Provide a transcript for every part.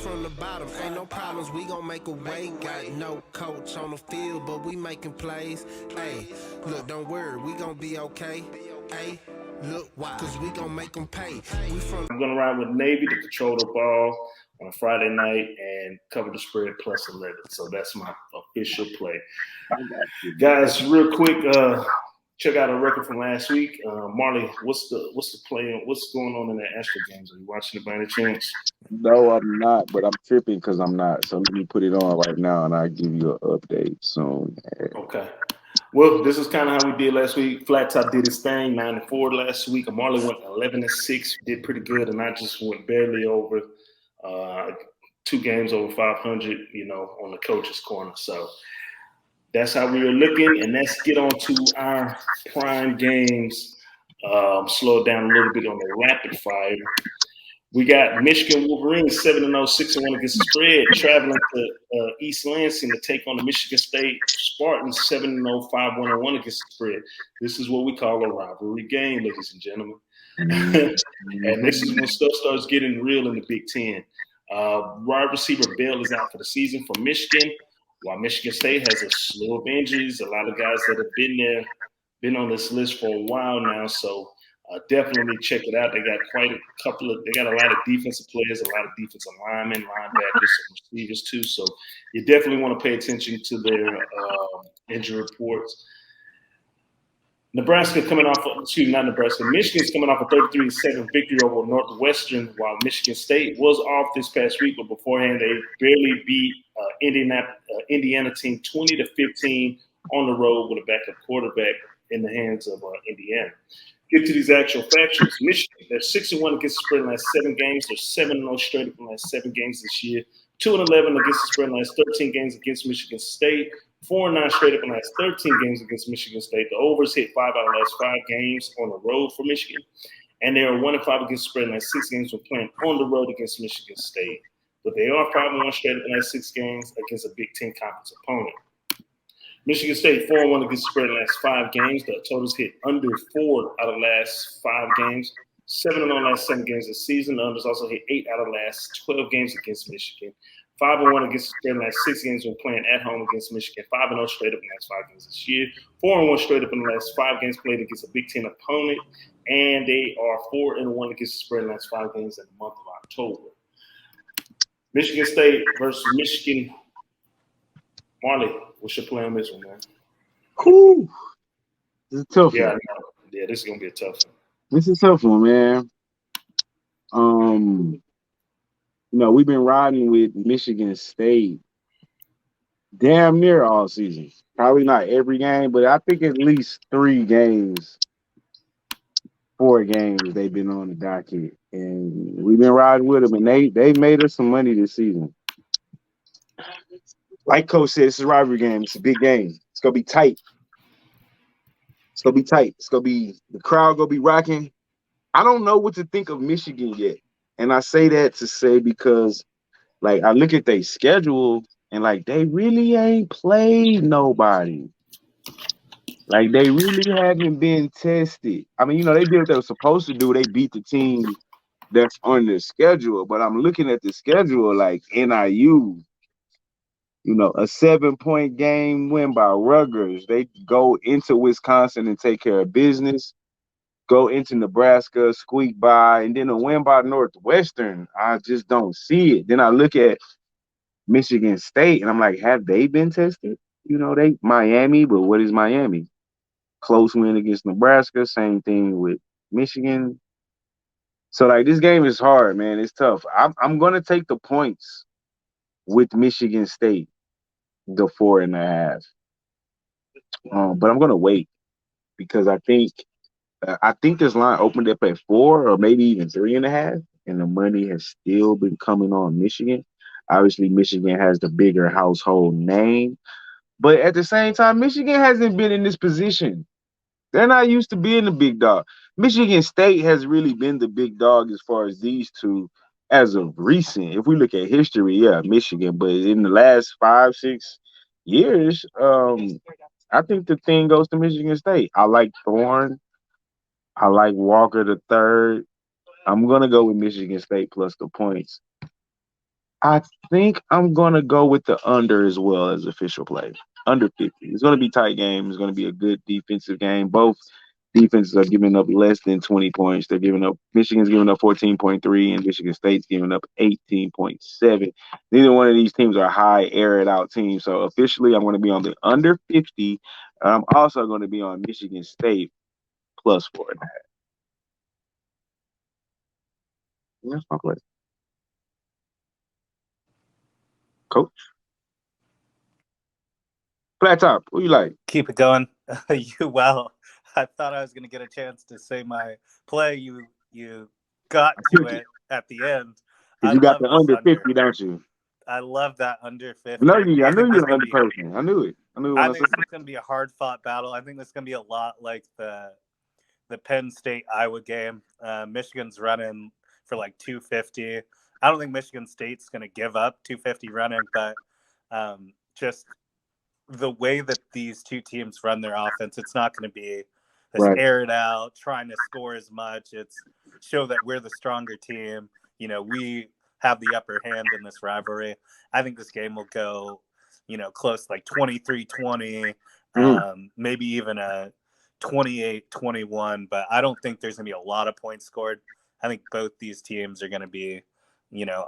from the bottom, ain't no problems, we gon' make a way. Got no coach on the field, but we making plays. Hey, look, don't worry, we gon' be okay. Hey, look, why? Cause we gon' make them pay. We from I'm going to ride with Navy to control the ball on Friday night and cover the spread plus 11. So that's my official play. Guys, real quick, check out a record from last week. Marley, what's the play? What's going on in the Astro games? Are you watching it by any chance? No, I'm not, but I'm tripping because I'm not. So let me put it on right now, and I'll give you an update soon. Okay. Well, this is kind of how we did last week. Flat Top did his thing, 9-4 last week. Marley went 11-6, did pretty good, and I just went barely over 2 games over 500. On the coach's corner. So that's how we were looking, and let's get on to our prime games. Slow it down a little bit on the rapid fire. We got Michigan Wolverines 7-0, 6-1 against the spread, traveling to East Lansing to take on the Michigan State Spartans 7-0, 5-1 against the spread. This is what we call a rivalry game, ladies and gentlemen. And this is when stuff starts getting real in the Big Ten. Wide receiver Bell is out for the season for Michigan, while Michigan State has a slew of injuries. A lot of guys that have been on this list for a while now, so definitely check it out. They got they got a lot of defensive players, a lot of defensive linemen, linebackers, some receivers too. So you definitely want to pay attention to their injury reports. Michigan's coming off a 33-7 victory over Northwestern, while Michigan State was off this past week, but beforehand they barely beat Indiana team 20-15 on the road with a backup quarterback in the hands of Indiana. Get to these actual factions. Michigan, they're 6-1 against the spread in the last 7 games. They're 7-0 straight up in the last 7 games this year. 2-11 against the spread in the last 13 games against Michigan State. 4-9 straight up in the last 13 games against Michigan State. The overs hit 5 out of the last 5 games on the road for Michigan. And they are 1-5 against the spread in the last 6 games when playing on the road against Michigan State. But they are 5-1 straight up in the last 6 games against a Big Ten conference opponent. Michigan State 4-1 against the spread in the last 5 games. The totals hit under 4 out of the last 5 games. 7-0 last 7 games this season. The unders also hit 8 out of the last 12 games against Michigan. 5-1 against the spread in the last 6 games when playing at home against Michigan. 5-0 straight up in the last 5 games this year. 4-1 straight up in the last 5 games played against a Big Ten opponent. And they are 4-1 against the spread in the last 5 games in the month of October. Michigan State versus Michigan. Marley, what's your play on this one, man? Whew. This is a tough Yeah, one. Yeah, this is gonna be a tough one. This is a tough one, man. We've been riding with Michigan State damn near all season. Probably not every game, but I think at least 3 games, 4 games they've been on the docket, and we've been riding with them, and they made us some money this season. Like Coach said, it's a rivalry game. It's a big game. It's gonna be tight. It's gonna be the crowd gonna be rocking. I don't know what to think of Michigan yet, and I say that to say because, like, I look at their schedule and like they really ain't played nobody. Like they really haven't been tested. I mean, they did what they were supposed to do. They beat the team that's on the schedule. But I'm looking at the schedule like NIU. A 7-point game win by Rutgers. They go into Wisconsin and take care of business. Go into Nebraska, squeak by, and then a win by Northwestern. I just don't see it. Then I look at Michigan State, and I'm like, have they been tested? They Miami, but what is Miami? Close win against Nebraska. Same thing with Michigan. So, like, this game is hard, man. It's tough. I'm going to take the points with Michigan State, the 4.5. But I'm going to wait because I think this line opened up at 4 or maybe even 3.5, and the money has still been coming on Michigan. Obviously, Michigan has the bigger household name, but at the same time, Michigan hasn't been in this position. They're not used to being the big dog. Michigan State has really been the big dog as far as these two as of recent. If we look at history, yeah, Michigan, but in the last 5, 6 years, I think the thing goes to Michigan State. I like Thorne. I like Walker the third. I'm gonna go with Michigan State plus the points. I think I'm gonna go with the under as well as official play. Under 50. It's gonna be a tight game. It's gonna be a good defensive game. Both defenses are giving up less than 20 points. They're giving up Michigan's giving up 14.3 and Michigan State's giving up 18.7. Neither one of these teams are high air it out teams. So officially I'm gonna be on the under 50. I'm also gonna be on Michigan State plus 4.5. That's my play. Coach. Flat top, what you like? Keep it going. Well, I thought I was going to get a chance to say my play. You got to it at the end. Because you got the under 50, don't you? I love that under 50. I knew you're an under person. I knew it. I think this is going to be a hard-fought battle. I think this is going to be a lot like the Penn State-Iowa game. Michigan's running for like 250. I don't think Michigan State's going to give up 250 running, but just the way that these two teams run their offense, it's not going to be this air it out, trying to score as much. It's show that we're the stronger team. We have the upper hand in this rivalry. I think this game will go, close like 23-20, maybe even a 28-21, but I don't think there's going to be a lot of points scored. I think both these teams are going to be,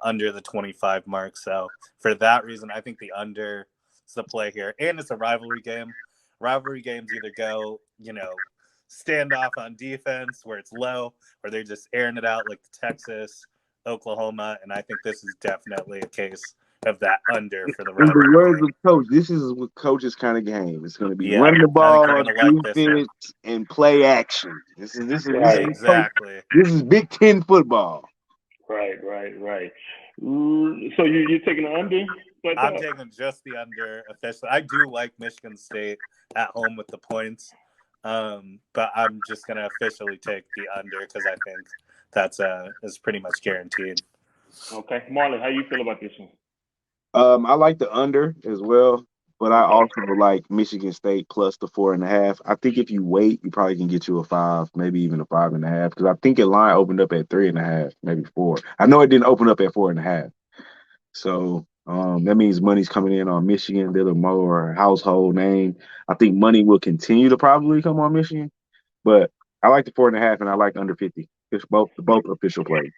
under the 25 mark. So for that reason, I think the under is the play here. And it's a rivalry game. Rivalry games either go, stand off on defense where it's low, or they're just airing it out like the Texas, Oklahoma. And I think this is definitely a case of that under for the rivalry. In the words of Coach, this is what Coach's kind of game. It's going to be run the ball, defense, and play action. This is exactly. This is Big Ten football. Right. So you're taking the under? I'm taking just the under officially. I do like Michigan State at home with the points, but I'm just going to officially take the under because I think that's is pretty much guaranteed. Okay. Marley, how you feel about this one? I like the under as well, but I also like Michigan State plus the 4.5. I think if you wait, you probably can get you a 5, maybe even a 5.5, because I think the line opened up at 3.5, maybe 4. I know it didn't open up at 4.5. So that means money's coming in on Michigan. They're the more household name. I think money will continue to probably come on Michigan, but I like the 4.5 and I like under 50. It's both official plays.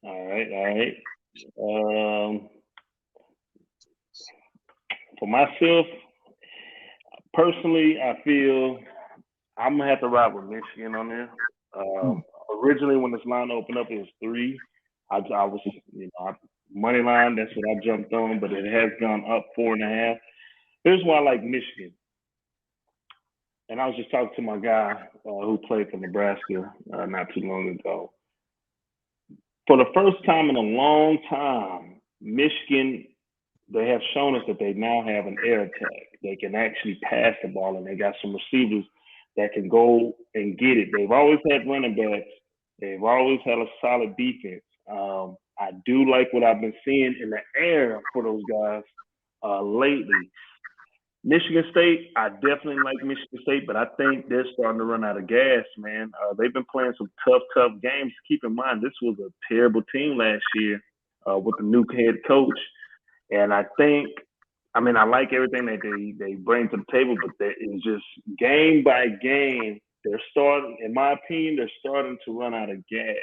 All right. For myself, personally, I feel I'm gonna have to ride with Michigan on there. Originally, when this line opened up, it was 3. I was, money line. That's what I jumped on, but it has gone up 4.5. Here's why I like Michigan. And I was just talking to my guy who played for Nebraska not too long ago. For the first time in a long time, Michigan, they have shown us that they now have an air attack. They can actually pass the ball, and they got some receivers that can go and get it. They've always had running backs. They've always had a solid defense. I do like what I've been seeing in the air for those guys lately. Michigan State, I definitely like Michigan State, but I think they're starting to run out of gas, man. They've been playing some tough games. Keep in mind, this was a terrible team last year with the new head coach. And I like everything that they bring to the table, but it's just game by game, they're starting, in my opinion, they're starting to run out of gas.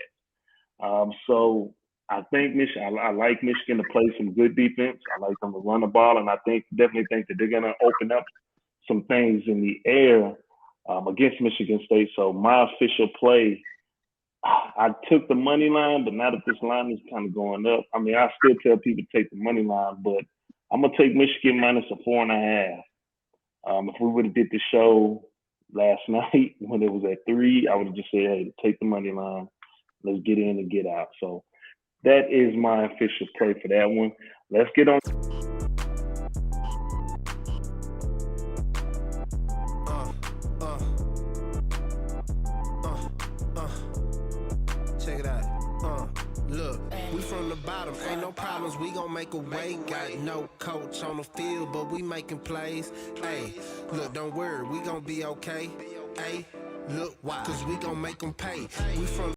So I think I like Michigan to play some good defense. I like them to run the ball, and I definitely think that they're going to open up some things in the air against Michigan State. So my official play, I took the money line, but now that this line is kind of going up, I still tell people to take the money line, but I'm going to take Michigan minus a 4.5. If we would have did the show last night when it was at 3, I would have just said, hey, take the money line. Let's get in and get out. So that is my official play for that one. Let's get on. Check it out. Look, we from the bottom, ain't no problems, we gon' make a way. Got no coach on the field, but we making plays. Hey, look, don't worry, we gon' be okay. Hey, look, why? Cause we gon' make them pay. We from